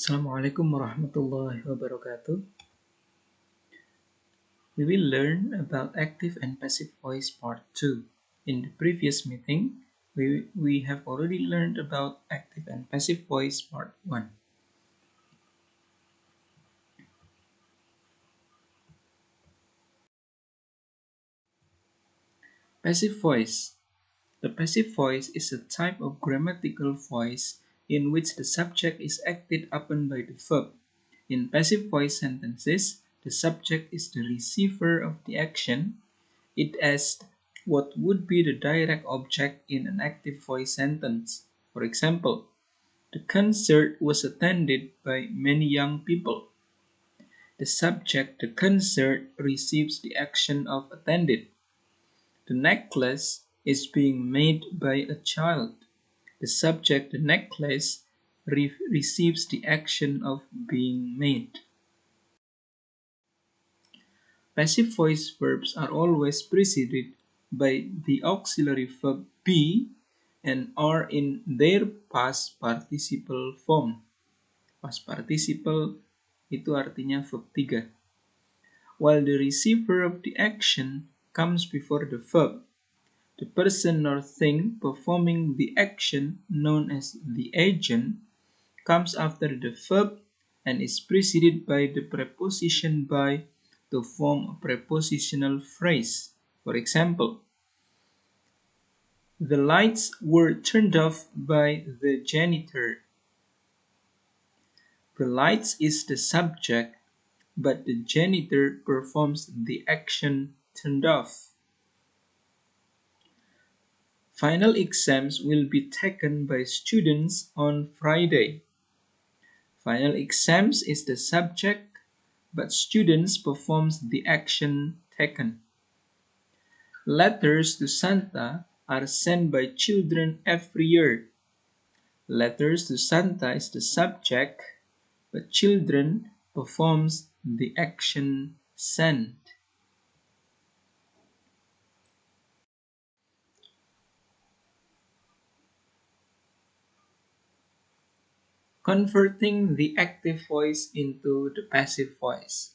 Assalamualaikum warahmatullahi wabarakatuh. We will learn about active and passive voice part 2. In the previous meeting, we have already learned about active and passive voice part 1. Passive voice. The passive voice is a type of grammatical voice in which the subject is acted upon by the verb. In passive voice sentences, the subject is the receiver of the action. It asks what would be the direct object in an active voice sentence. For example, the concert was attended by many young people. The subject, the concert, receives the action of attended. The necklace is being made by a child. The subject, the necklace, receives the action of being made. Passive voice verbs are always preceded by the auxiliary verb be and are in their past participle form. Past participle itu artinya verb 3. While the receiver of the action comes before the verb, the person or thing performing the action, known as the agent, comes after the verb and is preceded by the preposition by to form a prepositional phrase. For example, the lights were turned off by the janitor. The lights is the subject, but the janitor performs the action turned off. Final exams will be taken by students on Friday. Final exams is the subject, but students performs the action taken. Letters to Santa are sent by children every year. Letters to Santa is the subject, but children performs the action sent. Converting the active voice into the passive voice.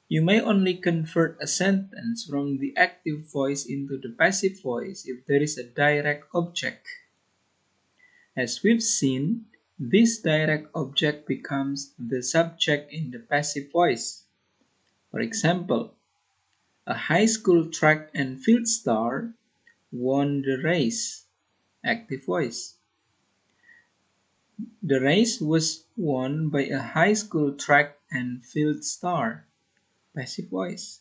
You may only convert a sentence from the active voice into the passive voice if there is a direct object. As we've seen, this direct object becomes the subject in the passive voice. For example, a high school track and field star won the race. Active voice. The race was won by a high school track and field star. Passive voice.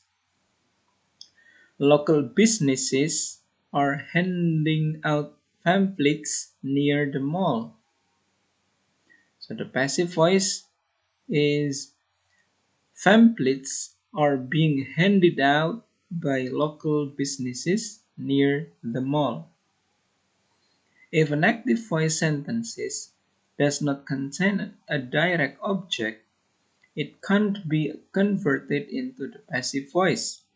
Local businesses are handing out pamphlets near the mall. So the passive voice is pamphlets are being handed out by local businesses near the mall. If an active voice sentence does not contain a direct object, it can't be converted into the passive voice,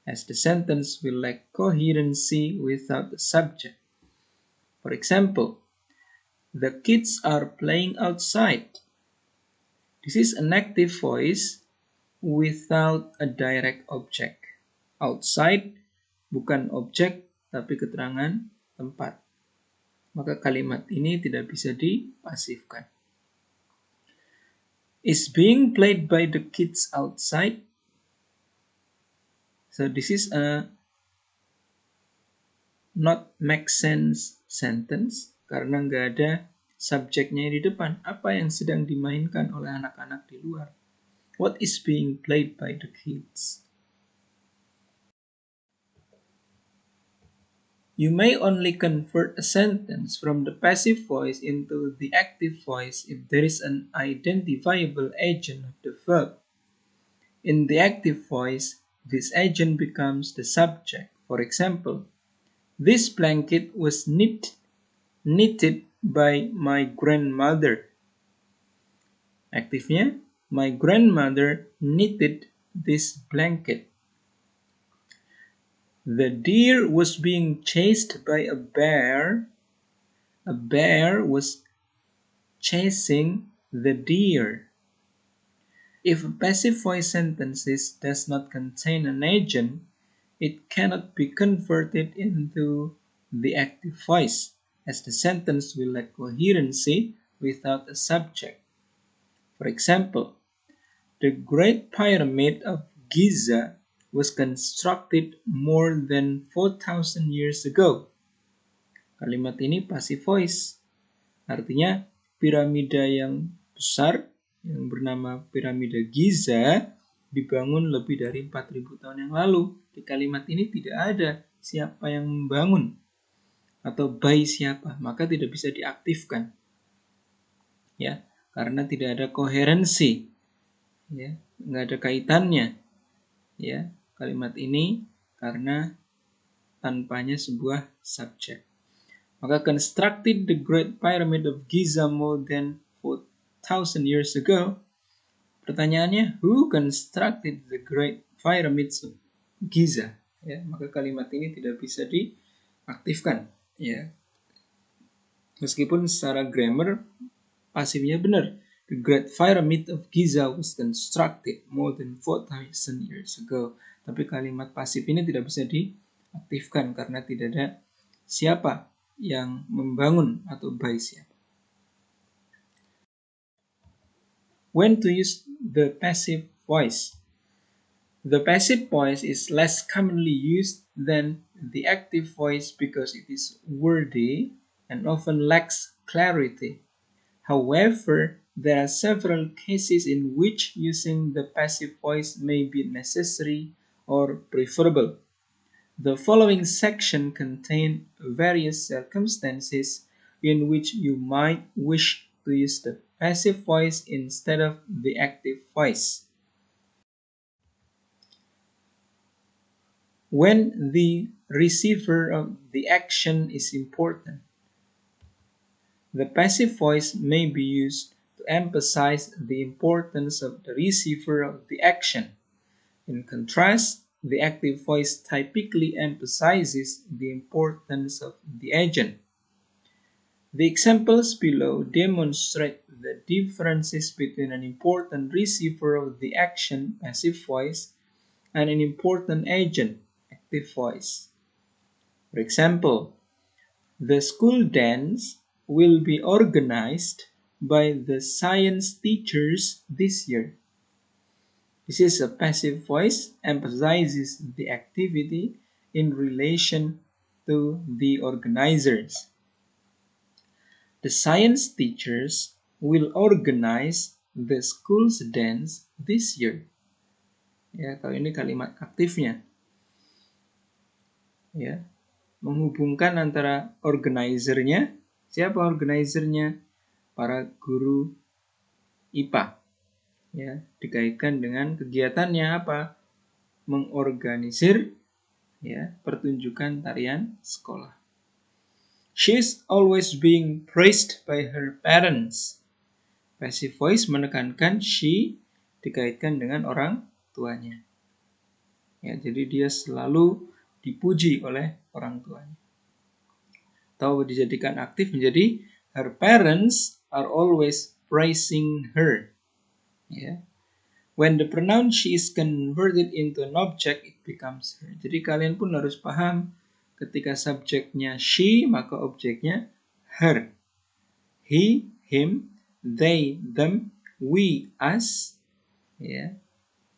as the sentence will lack coherency without the subject. For example, the kids are playing outside. This is an active voice without a direct object. Outside bukan objek tapi keterangan tempat. Maka kalimat ini tidak bisa dipasifkan. Is being played by the kids outside. So this is a not make sense sentence karena nggak ada subjeknya di depan. Apa yang sedang dimainkan oleh anak-anak di luar? What is being played by the kids? You may only convert a sentence from the passive voice into the active voice if there is an identifiable agent of the verb. In the active voice, this agent becomes the subject. For example, this blanket was knitted by my grandmother. Aktifnya, my grandmother knitted this blanket. The deer was being chased by a bear. A bear was chasing the deer. If a passive voice sentence does not contain an agent, it cannot be converted into the active voice, as the sentence will lack coherency without a subject. For example, the Great Pyramid of Giza was constructed more than 4,000 years ago. Kalimat ini passive voice. Artinya, piramida yang besar yang bernama piramida Giza dibangun lebih dari 4.000 tahun yang lalu. Di kalimat ini tidak ada siapa yang membangun atau by siapa, maka tidak bisa diaktifkan. Ya, karena tidak ada koherensi. Ya, nggak ada kaitannya. Ya, kalimat ini karena tanpanya sebuah subjek. Maka constructed the Great Pyramid of Giza more than 4,000 years ago. Pertanyaannya, who constructed the Great Pyramids of Giza? Ya, maka kalimat ini tidak bisa diaktifkan. Ya, meskipun secara grammar pasifnya benar. The Great Pyramid of Giza was constructed more than 4,000 years ago. Tapi kalimat pasif ini tidak bisa diaktifkan karena tidak ada siapa yang membangun atau by siapa. When to use the passive voice? The passive voice is less commonly used than the active voice because it is wordy and often lacks clarity. However, there are several cases in which using the passive voice may be necessary or preferable. The following section contains various circumstances in which you might wish to use the passive voice instead of the active voice. When the receiver of the action is important, the passive voice may be used to emphasize the importance of the receiver of the action. In contrast, the active voice typically emphasizes the importance of the agent. The examples below demonstrate the differences between an important receiver of the action, passive voice, and an important agent, active voice. For example, the school dance will be organized by the science teachers this year. This is a passive voice, emphasizes the activity in relation to the organizers. The science teachers will organize the school's dance this year. Ya, kalau ini kalimat aktifnya. Ya, menghubungkan antara organizernya, siapa organizernya? Para guru IPA. Ya, dikaitkan dengan kegiatannya apa? Mengorganisir ya, pertunjukan tarian sekolah. She is always being praised by her parents. Passive voice menekankan she dikaitkan dengan orang tuanya. Ya, jadi dia selalu dipuji oleh orang tuanya. Atau dijadikan aktif menjadi her parents are always praising her. Ya. When the pronoun she is converted into an object, it becomes her. Jadi kalian pun harus paham ketika subjeknya she, maka objeknya her. He, him, they, them, we, us, ya.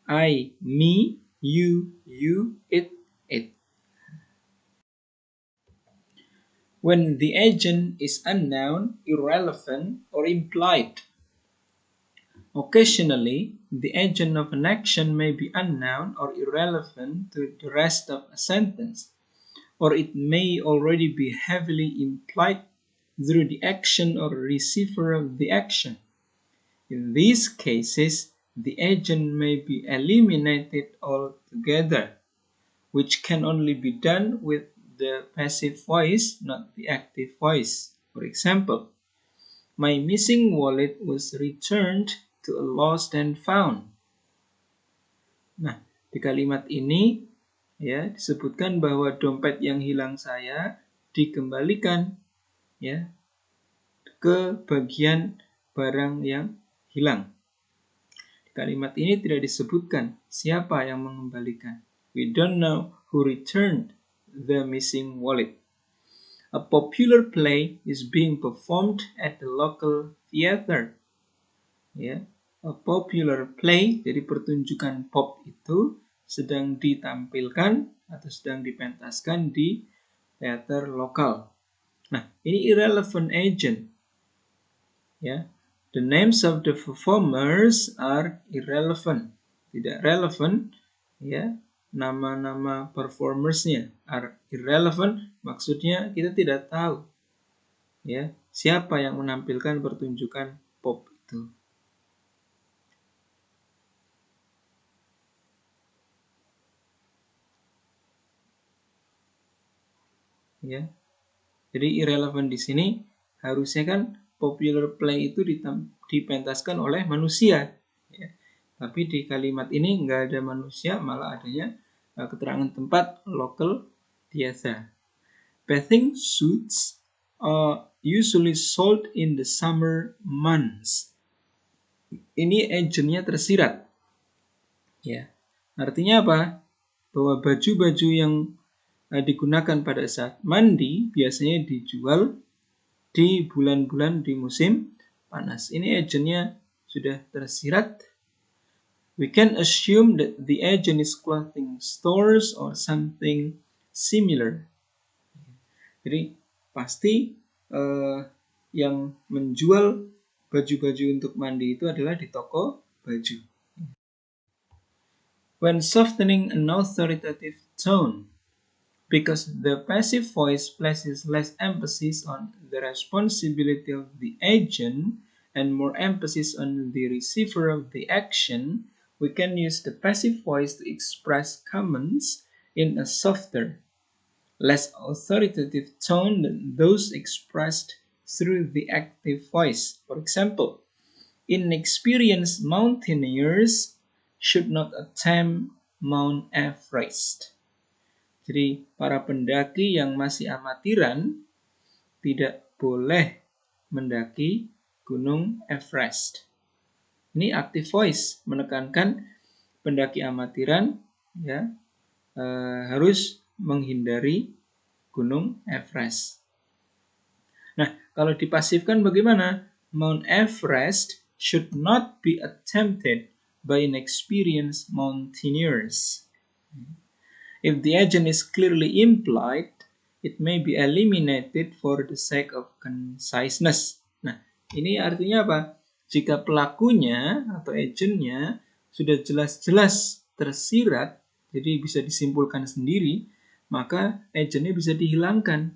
I, me, you, it, it. When the agent is unknown, irrelevant, or implied. Occasionally, the agent of an action may be unknown or irrelevant to the rest of a sentence, or it may already be heavily implied through the action or receiver of the action. In these cases, the agent may be eliminated altogether, which can only be done with the passive voice, not the active voice. For example, my missing wallet was returned to a lost and found. Nah, di kalimat ini ya disebutkan bahwa dompet yang hilang saya dikembalikan ya ke bagian barang yang hilang. Di kalimat ini tidak disebutkan siapa yang mengembalikan. We don't know who returned the missing wallet. A popular play is being performed at the local theater. Ya, a popular play, jadi pertunjukan pop itu sedang ditampilkan atau sedang dipentaskan di teater lokal. Nah, ini irrelevant agent. Ya, the names of the performers are irrelevant, tidak relevan. Ya, nama-nama performersnya are irrelevant, maksudnya kita tidak tahu ya siapa yang menampilkan pertunjukan pop itu. Ya, jadi irrelevant di sini harusnya kan popular play itu dipentaskan oleh manusia. Ya. Tapi di kalimat ini nggak ada manusia, malah adanya keterangan tempat local theater. Bathing suits are usually sold in the summer months. Ini agentnya tersirat. Ya, artinya apa? Bahwa baju-baju yang digunakan pada saat mandi biasanya dijual di bulan-bulan di musim panas. Ini agentnya sudah tersirat. We can assume that the agent is clothing stores or something similar. Jadi pasti yang menjual baju-baju untuk mandi itu adalah di toko baju. When softening an authoritative tone, because the passive voice places less emphasis on the responsibility of the agent and more emphasis on the receiver of the action, we can use the passive voice to express comments in a softer, less authoritative tone than those expressed through the active voice. For example, inexperienced mountaineers should not attempt Mount Everest. Jadi para pendaki yang masih amatiran tidak boleh mendaki Gunung Everest. Ini active voice menekankan pendaki amatiran ya harus menghindari Gunung Everest. Nah, kalau dipasifkan bagaimana? Mount Everest should not be attempted by inexperienced mountaineers. If the agent is clearly implied, it may be eliminated for the sake of conciseness. Nah, ini artinya apa? Jika pelakunya atau agentnya sudah jelas-jelas tersirat, jadi bisa disimpulkan sendiri, maka agentnya bisa dihilangkan.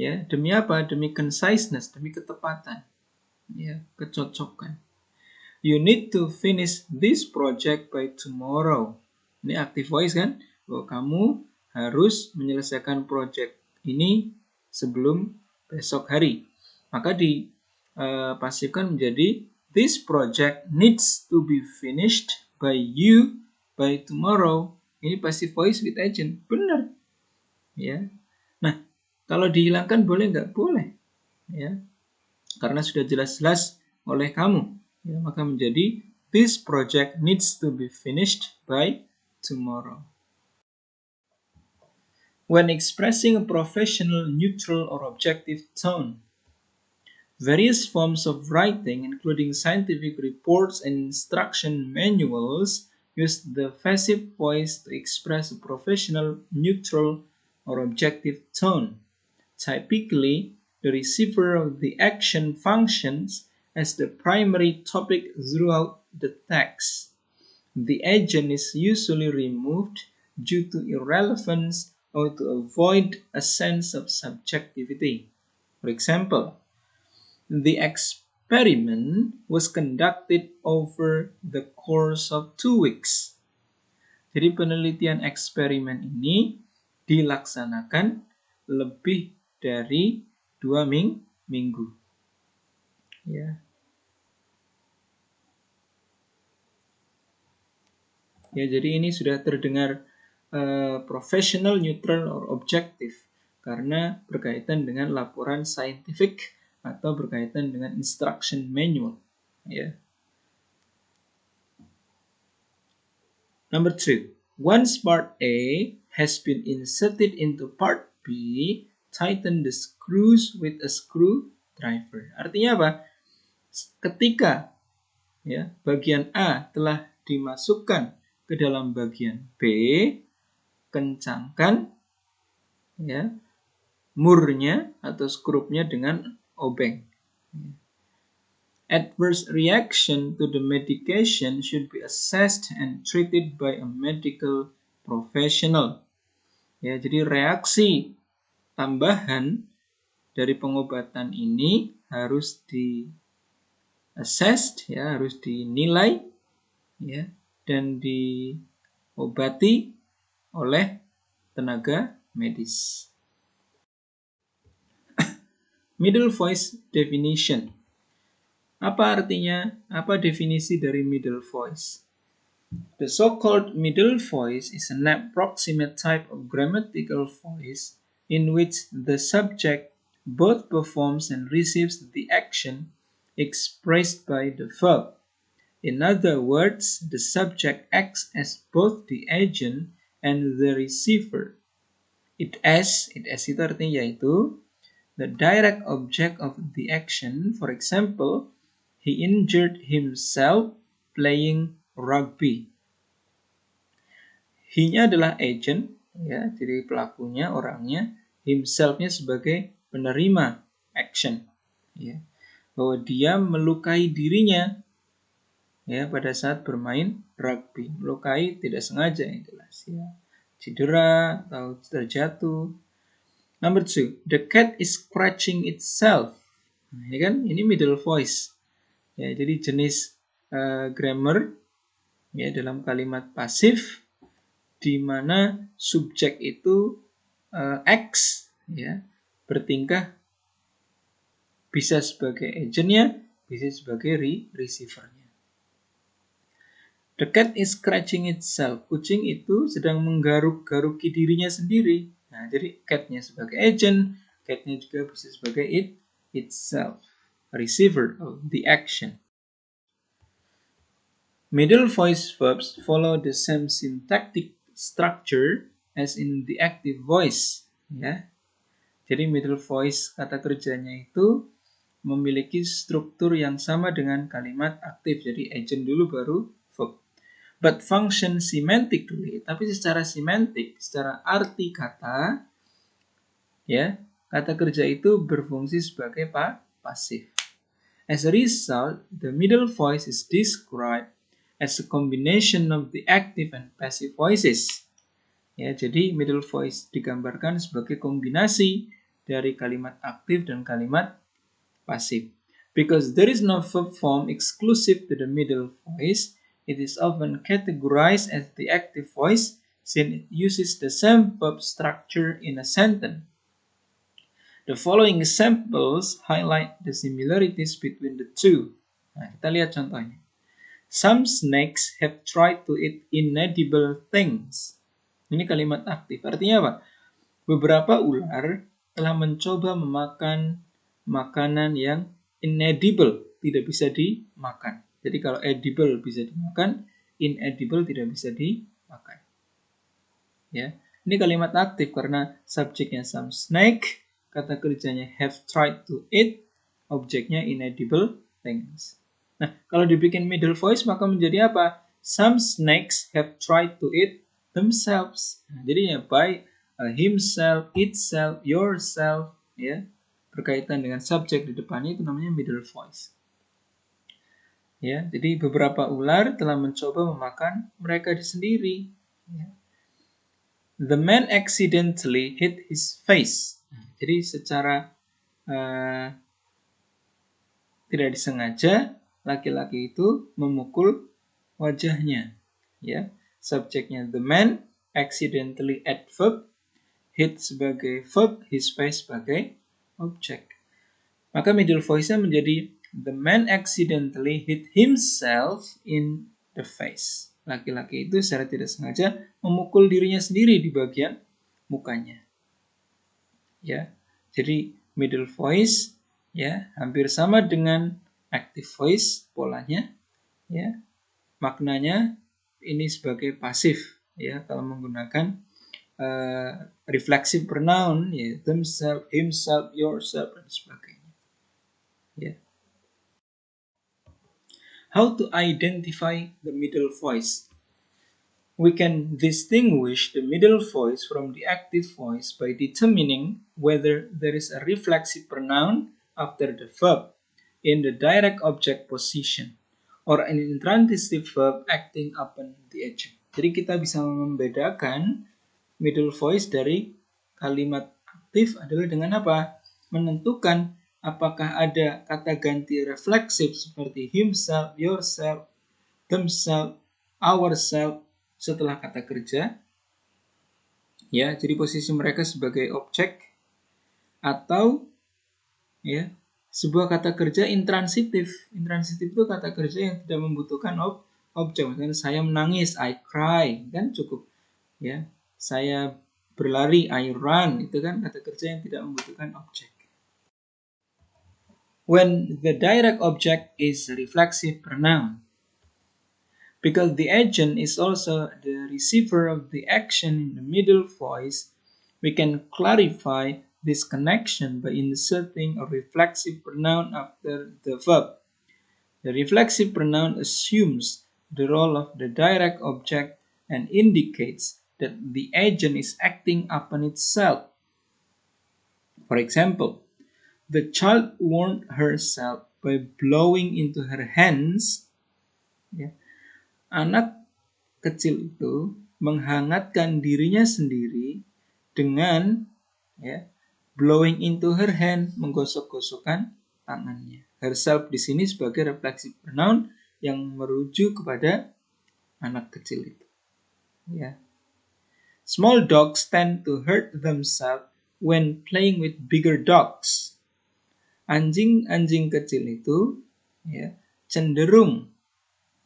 Ya, demi apa? Demi conciseness, demi ketepatan. Ya, kecocokan. You need to finish this project by tomorrow. Ini active voice kan? Bahwa kamu harus menyelesaikan project ini sebelum besok hari. Maka dipasifkan menjadi this project needs to be finished by you by tomorrow. Ini passive voice with agent. Benar. Ya. Nah, kalau dihilangkan boleh nggak? Boleh. Ya. Karena sudah jelas-jelas oleh kamu. Ya, maka menjadi this project needs to be finished by tomorrow. When expressing a professional, neutral, or objective tone, various forms of writing, including scientific reports and instruction manuals, use the passive voice to express a professional, neutral, or objective tone. Typically, the receiver of the action functions as the primary topic throughout the text. The agent is usually removed due to irrelevance or to avoid a sense of subjectivity. For example, the experiment was conducted over the course of 2 weeks. Jadi penelitian eksperimen ini dilaksanakan lebih dari 2 minggu. Ya. Ya, jadi ini sudah terdengar professional, neutral, or objective karena berkaitan dengan laporan scientific atau berkaitan dengan instruction manual. Ya. Number 2. Once part A has been inserted into part B, tighten the screws with a screwdriver. Artinya apa? Ketika bagian A telah dimasukkan ke dalam bagian B, kencangkan murnya atau skrupnya dengan obeng. Adverse reaction to the medication should be assessed and treated by a medical professional. Jadi reaksi tambahan dari pengobatan ini harus di-assessed, harus dinilai, dan diobati oleh tenaga medis. Middle voice definition. Apa artinya? Apa definisi dari middle voice? The so-called middle voice is an approximate type of grammatical voice in which the subject both performs and receives the action expressed by the verb. In other words, the subject acts as both the agent and the receiver. It itu artinya yaitu the direct object of the action. For example, he injured himself playing rugby. He-nya adalah agent, jadi pelakunya, orangnya, himself-nya sebagai penerima action, bahwa dia melukai dirinya, pada saat bermain rugby. Melukai tidak sengaja, jelas, cedera atau terjatuh. Number 2, the cat is scratching itself. Ini middle voice. Jadi jenis grammar dalam kalimat pasif di mana subjek itu acts, bertingkah, bisa sebagai agentnya, bisa sebagai receivernya. The cat is scratching itself. Kucing itu sedang menggaruk-garuki dirinya sendiri. Nah, jadi cat-nya sebagai agent, cat-nya juga bisa sebagai itself, receiver of the action. Middle voice verbs follow the same syntactic structure as in the active voice. Jadi middle voice kata kerjanya itu memiliki struktur yang sama dengan kalimat aktif. Jadi agent dulu baru verb. But function semantically, tapi secara semantik, secara arti kata, kata kerja itu berfungsi sebagai pasif. As a result, the middle voice is described as a combination of the active and passive voices. Jadi middle voice digambarkan sebagai kombinasi dari kalimat aktif dan kalimat pasif. Because there is no verb form exclusive to the middle voice, it is often categorized as the active voice since it uses the same verb structure in a sentence. The following examples highlight the similarities between the two. Nah, kita lihat contohnya. Some snakes have tried to eat inedible things. Ini kalimat aktif. Artinya apa? Beberapa ular telah mencoba memakan makanan yang inedible, tidak bisa dimakan. Jadi kalau edible bisa dimakan, inedible tidak bisa dimakan. Ini kalimat aktif karena subjeknya some snake, kata kerjanya have tried to eat, objeknya inedible things. Nah, kalau dibikin middle voice maka menjadi apa? Some snakes have tried to eat themselves. Nah, jadinya by himself, itself, yourself, berkaitan dengan subjek di depannya itu namanya middle voice. Jadi beberapa ular telah mencoba memakan mereka sendiri. The man accidentally hit his face. Jadi secara tidak disengaja laki-laki itu memukul wajahnya. Subjeknya the man, accidentally adverb, hit sebagai verb, his face sebagai objek. Maka middle voice-nya menjadi the man accidentally hit himself in the face. Laki-laki itu secara tidak sengaja memukul dirinya sendiri di bagian mukanya. Jadi middle voice hampir sama dengan active voice polanya, maknanya ini sebagai pasif ya kalau menggunakan reflexive pronoun ya themselves, himself, yourself dan sebagainya. Ya. How to identify the middle voice? We can distinguish the middle voice from the active voice by determining whether there is a reflexive pronoun after the verb in the direct object position or an intransitive verb acting upon the agent. Jadi kita bisa membedakan middle voice dari kalimat aktif adalah dengan apa? Menentukan apakah ada kata ganti refleksif seperti himself, yourself, themselves, ourselves setelah kata kerja. Ya, jadi posisi mereka sebagai objek atau ya sebuah kata kerja intransitif. Intransitif itu kata kerja yang tidak membutuhkan objek. Misalnya saya menangis, I cry, kan cukup. Ya, saya berlari, I run, itu kan kata kerja yang tidak membutuhkan objek. When the direct object is a reflexive pronoun, because the agent is also the receiver of the action in the middle voice, we can clarify this connection by inserting a reflexive pronoun after the verb. The reflexive pronoun assumes the role of the direct object and indicates that the agent is acting upon itself. For example, the child warmed herself by blowing into her hands. Ya. Anak kecil itu menghangatkan dirinya sendiri dengan ya, blowing into her hand, menggosok-gosokkan tangannya. Herself di sini sebagai reflexive pronoun yang merujuk kepada anak kecil itu. Ya. Small dogs tend to hurt themselves when playing with bigger dogs. Anjing-anjing kecil itu ya, cenderung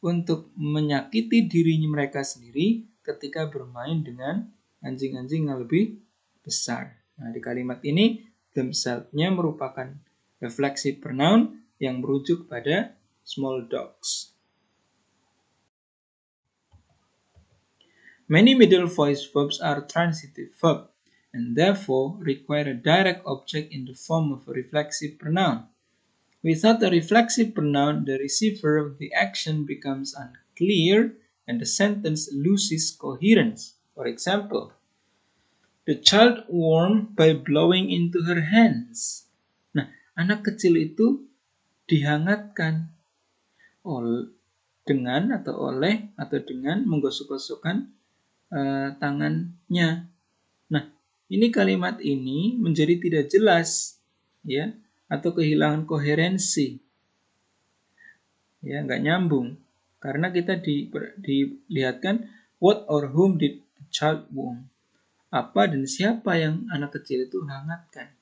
untuk menyakiti dirinya mereka sendiri ketika bermain dengan anjing-anjing yang lebih besar. Nah, di kalimat ini themselves-nya merupakan reflexive pronoun yang merujuk pada small dogs. Many middle voice verbs are transitive verbs and therefore require a direct object in the form of a reflexive pronoun. Without a reflexive pronoun, the receiver of the action becomes unclear and the sentence loses coherence. For example, the child warmed by blowing into her hands. Nah, anak kecil itu dihangatkan dengan menggosok-gosokkan tangannya. Nah, ini kalimat ini menjadi tidak jelas, ya, atau kehilangan koherensi, ya, nggak nyambung, karena kita dilihatkan what or whom did the child warm, apa dan siapa yang anak kecil itu hangatkan,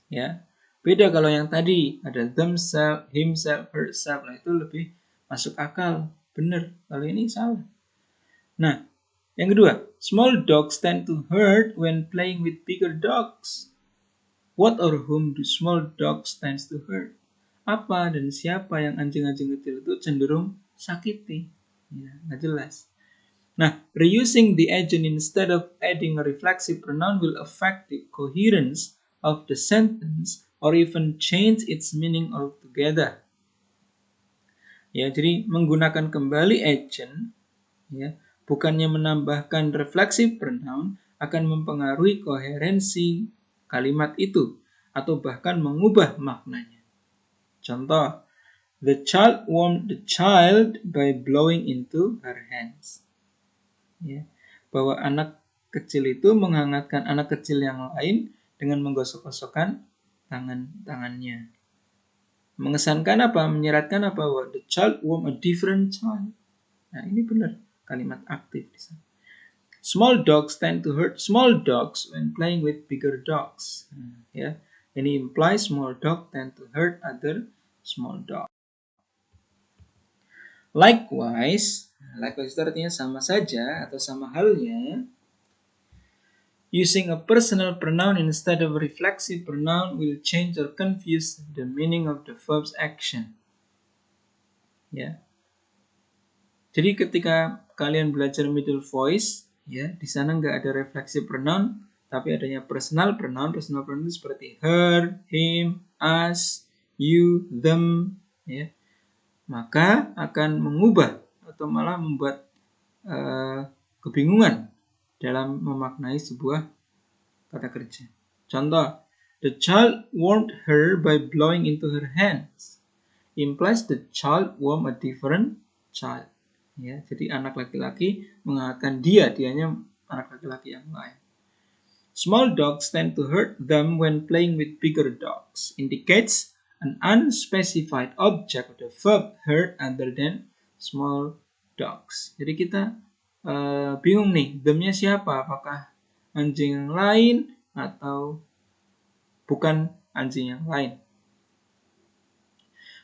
ya. Beda kalau yang tadi ada themselves, himself, herself, nah itu lebih masuk akal, benar. Kalau ini salah. Nah, yang kedua, small dogs tend to hurt when playing with bigger dogs. What or whom do small dogs tends to hurt? Apa dan siapa yang anjing-anjing kecil itu cenderung sakiti? Ya, nggak jelas. Nah, reusing the agent instead of adding a reflexive pronoun will affect the coherence of the sentence or even change its meaning altogether. Ya, jadi menggunakan kembali agent, ya, bukannya menambahkan reflexive pronoun akan mempengaruhi koherensi kalimat itu atau bahkan mengubah maknanya. Contoh, the child warmed the child by blowing into her hands. Ya, bahwa anak kecil itu menghangatkan anak kecil yang lain dengan menggosok-gosokkan tangannya. Mengesankan apa? Menyeratkan apa? Bahwa the child warmed a different child. Nah, ini benar kalimat aktif di sana. Small dogs tend to hurt small dogs when playing with bigger dogs. Ya, ini implies small dog tend to hurt other small dog. Likewise itu artinya sama saja atau sama halnya. Using a personal pronoun instead of a reflexive pronoun will change or confuse the meaning of the verb's action. Ya. Jadi ketika kalian belajar middle voice, ya di sana nggak ada reflexive pronoun, tapi adanya personal pronoun. Personal pronoun itu seperti her, him, us, you, them, ya. Maka akan mengubah atau malah membuat kebingungan dalam memaknai sebuah kata kerja. Contoh, the child warmed her by blowing into her hands. Implies the child warm a different child. Ya, jadi anak laki-laki mengatakan dianya anak laki-laki yang lain. Small dogs tend to hurt them when playing with bigger dogs. Indicates an unspecified object of the verb hurt other than small dogs. Jadi kita bingung nih, them-nya siapa? Apakah anjing yang lain atau bukan anjing yang lain?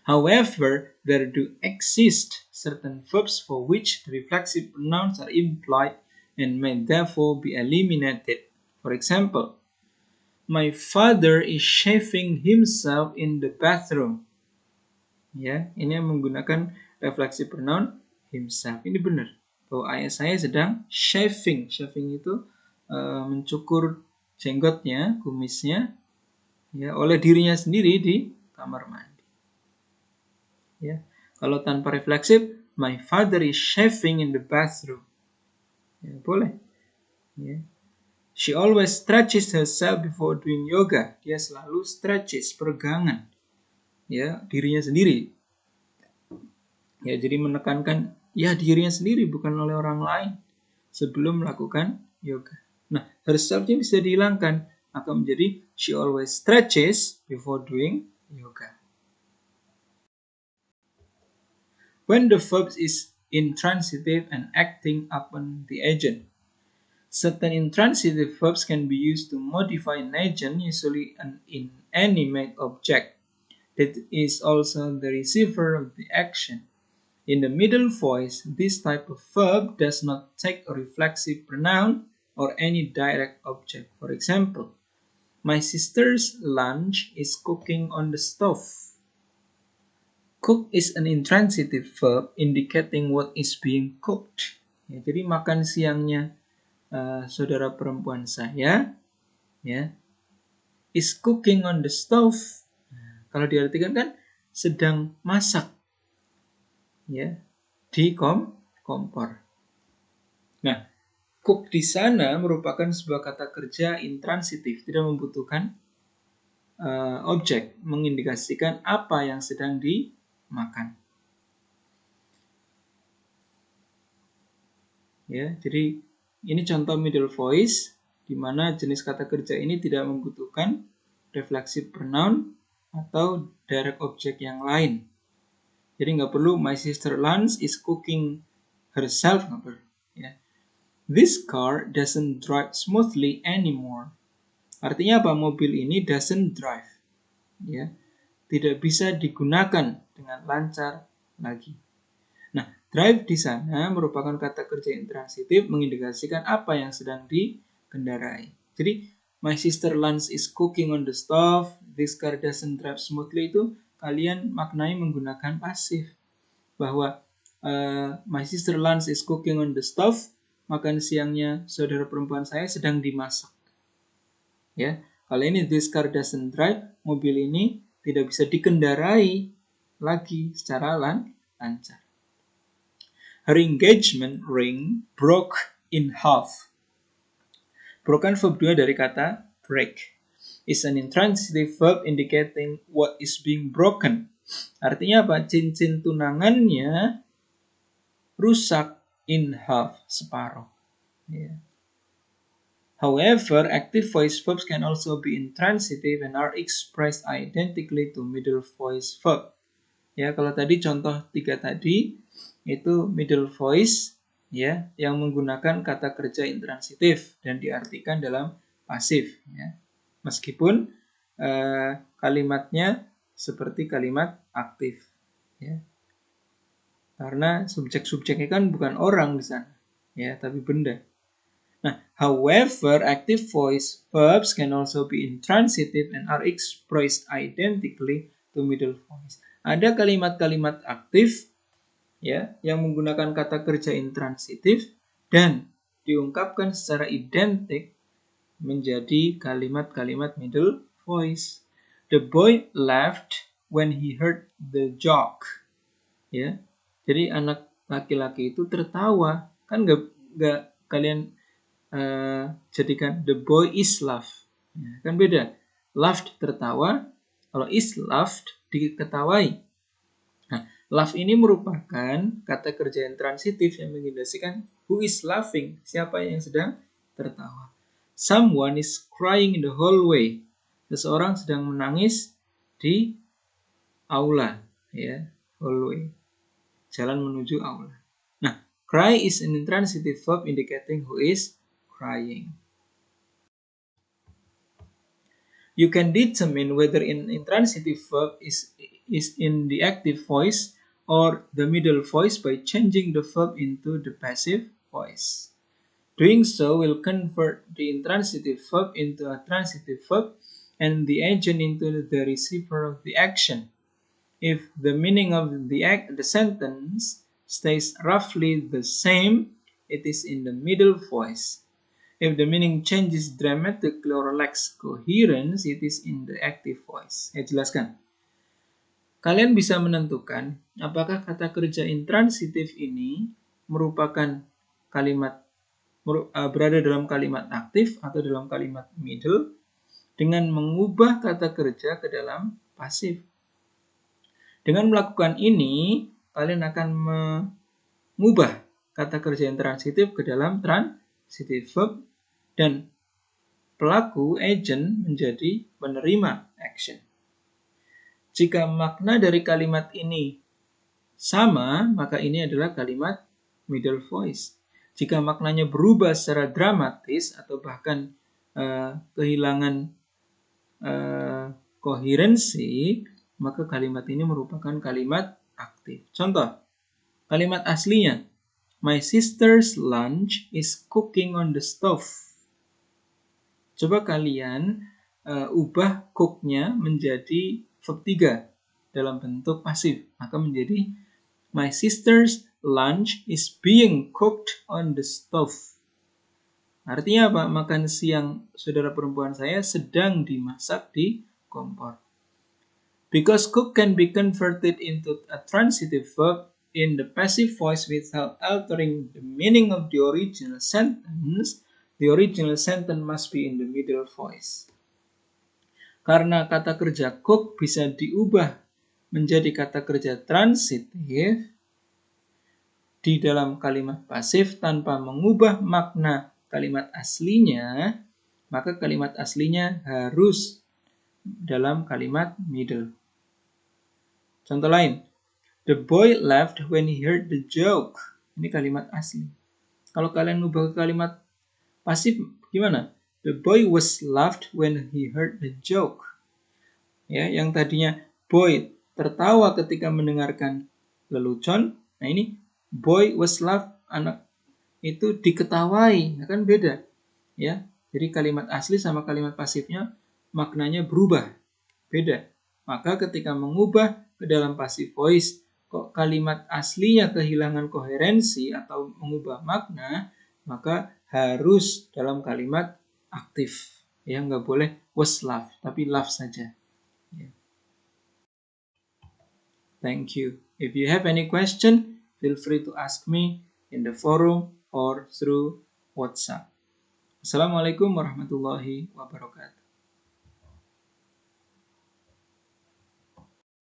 However, there do exist certain verbs for which the reflexive pronouns are implied and may therefore be eliminated. For example, my father is shaving himself in the bathroom. Ya, ini yang menggunakan reflexive pronoun himself. Ini benar. Bahwa ayah saya sedang shaving. Shaving itu mencukur jenggotnya, kumisnya, ya, oleh dirinya sendiri di kamar mandi. Ya, kalau tanpa refleksif, my father is shaving in the bathroom. Ya, boleh. Ya. She always stretches herself before doing yoga. Dia selalu stretches, peregangan, ya, dirinya sendiri. Ya, jadi menekankan ya dirinya sendiri, bukan oleh orang lain sebelum melakukan yoga. Nah, herself-nya bisa dihilangkan, akan menjadi she always stretches before doing yoga. When the verb is intransitive and acting upon the agent. Certain intransitive verbs can be used to modify an agent, usually an inanimate object, that is also the receiver of the action. In the middle voice, this type of verb does not take a reflexive pronoun or any direct object. For example, my sister's lunch is cooking on the stove. Cook is an intransitive verb indicating what is being cooked. Ya, jadi makan siangnya saudara perempuan saya, ya, is cooking on the stove. Kalau diartikan kan sedang masak, ya, di kompor. Nah, cook di sana merupakan sebuah kata kerja intransitif, tidak membutuhkan objek, mengindikasikan apa yang sedang dimakan. Ya, jadi ini contoh middle voice di mana jenis kata kerja ini tidak membutuhkan reflexive pronoun atau direct object yang lain. Jadi nggak perlu my sister lunch is cooking herself, nggak perlu. Ya. This car doesn't drive smoothly anymore. Artinya apa? Mobil ini doesn't drive. Ya, tidak bisa digunakan dengan lancar lagi. Nah, drive di sana merupakan kata kerja intransitif mengindikasikan apa yang sedang dikendarai. Jadi, my sister lunch is cooking on the stove, this car doesn't drive smoothly itu kalian maknai menggunakan pasif. Bahwa my sister lunch is cooking on the stove, makan siangnya saudara perempuan saya sedang dimasak. Ya, kalau ini this car doesn't drive, mobil ini tidak bisa dikendarai lagi secara lancar. Her engagement ring broke in half. Broken verb 2 dari kata break. Is an intransitive verb indicating what is being broken. Artinya apa? Cincin tunangannya rusak in half, separuh. Yeah. However, active voice verbs can also be intransitive and are expressed identically to middle voice verb. Ya, kalau tadi contoh 3 tadi itu middle voice, ya, yang menggunakan kata kerja intransitif dan diartikan dalam pasif, ya. Meskipun kalimatnya seperti kalimat aktif, ya. Karena subjek-subjeknya kan bukan orang di sana, ya, tapi benda. Nah, however, active voice verbs can also be intransitive and are expressed identically to middle voice. Ada kalimat-kalimat aktif ya, yang menggunakan kata kerja intransitif dan diungkapkan secara identik menjadi kalimat-kalimat middle voice. The boy laughed when he heard the joke. Ya, jadi anak laki-laki itu tertawa. Kan nggak kalian jadikan the boy is laugh. Ya, kan beda. Laughed tertawa, kalau is laughed diketawai. Nah, laugh ini merupakan kata kerja intransitif yang mengindikasikan who is laughing, siapa yang sedang tertawa. Someone is crying in the hallway. Seseorang sedang menangis di aula, ya, hallway. Jalan menuju aula. Nah, cry is an intransitive verb indicating who is crying. You can determine whether an intransitive verb is in the active voice or the middle voice by changing the verb into the passive voice. Doing so will convert the intransitive verb into a transitive verb and the agent into the receiver of the action. If the meaning of the sentence stays roughly the same, it is in the middle voice. If the meaning changes dramatically or lacks coherence, it is in the active voice. Saya jelaskan. Kalian bisa menentukan apakah kata kerja intransitif ini merupakan kalimat berada dalam kalimat aktif atau dalam kalimat middle dengan mengubah kata kerja ke dalam pasif. Dengan melakukan ini, kalian akan mengubah kata kerja intransitif ke dalam transitive verb dan pelaku agent menjadi penerima action. Jika makna dari kalimat ini sama, maka ini adalah kalimat middle voice. Jika maknanya berubah secara dramatis atau bahkan kehilangan koherensi, maka kalimat ini merupakan kalimat aktif. Contoh, kalimat aslinya, my sister's lunch is cooking on the stove. Coba kalian ubah cook-nya menjadi verb 3 dalam bentuk pasif. Maka menjadi my sister's lunch is being cooked on the stove. Artinya apa? Makan siang saudara perempuan saya sedang dimasak di kompor. Because cook can be converted into a transitive verb in the passive voice without altering the meaning of the original sentence must be in the middle voice. Karena kata kerja cook bisa diubah menjadi kata kerja transitif di dalam kalimat pasif tanpa mengubah makna kalimat aslinya, maka kalimat aslinya harus dalam kalimat middle. Contoh lain, the boy laughed when he heard the joke. Ini kalimat asli. Kalau kalian ubah ke kalimat pasif gimana? The boy was laughed when he heard the joke. Ya, yang tadinya boy tertawa ketika mendengarkan lelucon. Nah ini boy was laughed, anak itu diketawai, kan beda. Ya, jadi kalimat asli sama kalimat pasifnya maknanya berubah, beda. Maka ketika mengubah ke dalam passive voice, kok kalimat aslinya kehilangan koherensi atau mengubah makna, maka harus dalam kalimat aktif. Ya, nggak boleh was laughed, tapi laugh saja. Yeah. Thank you. If you have any question, feel free to ask me in the forum or through WhatsApp. Assalamualaikum warahmatullahi wabarakatuh.